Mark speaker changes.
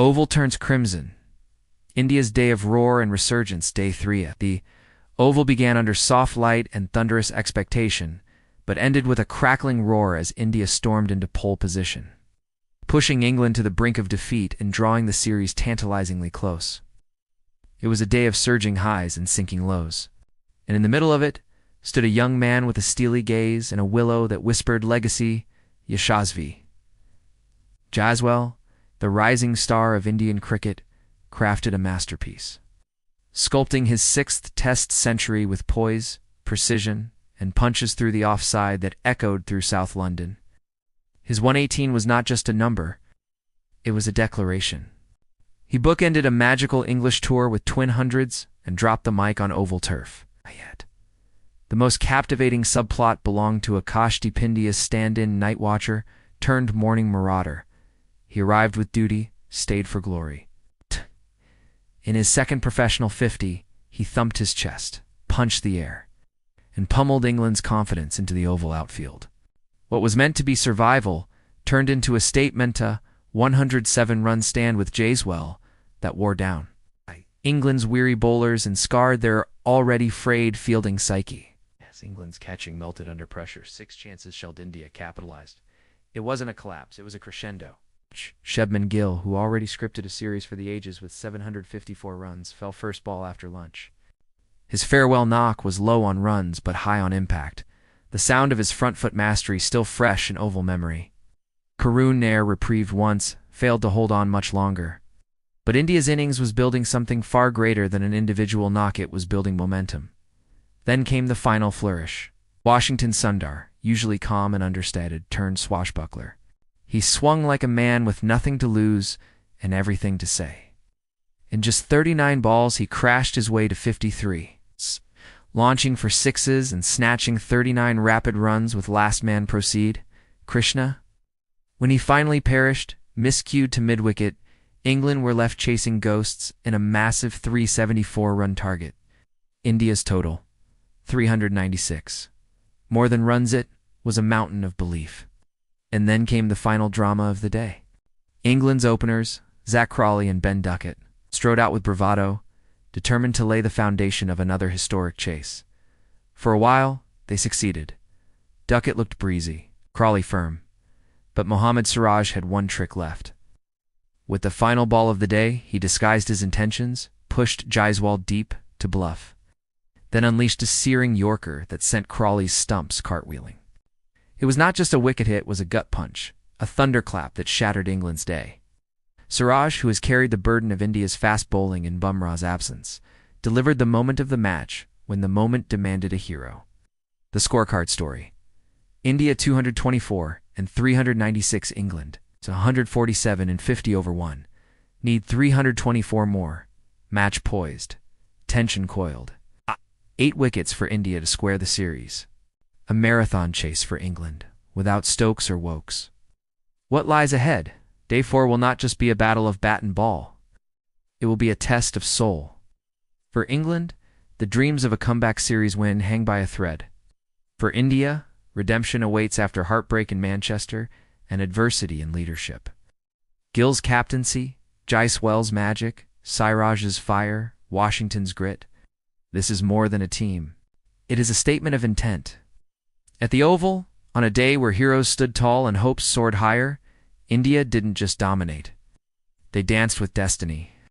Speaker 1: Oval turns crimson. India's day of roar and resurgence, day 3. The Oval began under soft light and thunderous expectation, but ended with a crackling roar as India stormed into pole position, pushing England to the brink of defeat and drawing the series tantalizingly close. It was a day of surging highs and sinking lows, and in the middle of it stood a young man with a steely gaze and a willow that whispered legacy, Yashasvi. Jaiswal, the rising star of Indian cricket, crafted a masterpiece, sculpting his 6th Test century with poise, precision, and punches through the offside that echoed through South London. His 118 was not just a number, it was a declaration. He bookended a magical English tour with twin hundreds and dropped the mic on oval turf. Yet, the most captivating subplot belonged to Akash Dipindia's stand-in night watcher turned morning marauder. He arrived with duty, stayed for glory. In his second professional 50, he thumped his chest, punched the air, and pummeled England's confidence into the Oval outfield. What was meant to be survival turned into a statement-a 107-run stand with Jaiswal that wore down England's weary bowlers and scarred their already frayed fielding psyche. As England's catching melted under pressure, 6 chances shelled India capitalized. It wasn't a collapse, it was a crescendo. Shubman Gill, who already scripted a series for the ages with 754 runs, fell first ball after lunch. His farewell knock was low on runs but high on impact, the sound of his front foot mastery still fresh in Oval memory. Karun Nair reprieved once, failed to hold on much longer. But India's innings was building something far greater than an individual knock. It was building momentum. Then came the final flourish. Washington Sundar, usually calm and understated, turned swashbuckler. He swung like a man with nothing to lose and everything to say. In just 39 balls, he crashed his way to 53, launching for sixes and snatching 39 rapid runs with last man proceed, Krishna. When he finally perished, miscued to mid-wicket, England were left chasing ghosts in a massive 374-run target. India's total, 396. More than runs it was a mountain of belief. And then came the final drama of the day. England's openers, Zach Crawley and Ben Duckett, strode out with bravado, determined to lay the foundation of another historic chase. For a while, they succeeded. Duckett looked breezy, Crawley firm, but Mohammad Siraj had one trick left. With the final ball of the day, he disguised his intentions, pushed Jaiswal deep to bluff, then unleashed a searing yorker that sent Crawley's stumps cartwheeling. It was not just a wicket hit, it was a gut punch, a thunderclap that shattered England's day. Siraj, who has carried the burden of India's fast bowling in Bumrah's absence, delivered the moment of the match when the moment demanded a hero. The scorecard story. India 224 and 396 England. It's 147 and 50 over 1. Need 324 more. Match poised. Tension coiled. 8 wickets for India to square the series. A marathon chase for England, without Stokes or Wokes. What lies ahead? Day 4 will not just be a battle of bat and ball. It will be a test of soul. For England, the dreams of a comeback series win hang by a thread. For India, redemption awaits after heartbreak in Manchester and adversity in leadership. Gill's captaincy, Jaiswal's magic, Siraj's fire, Washington's grit. This is more than a team. It is a statement of intent. At the Oval, on a day where heroes stood tall and hopes soared higher, India didn't just dominate. They danced with destiny.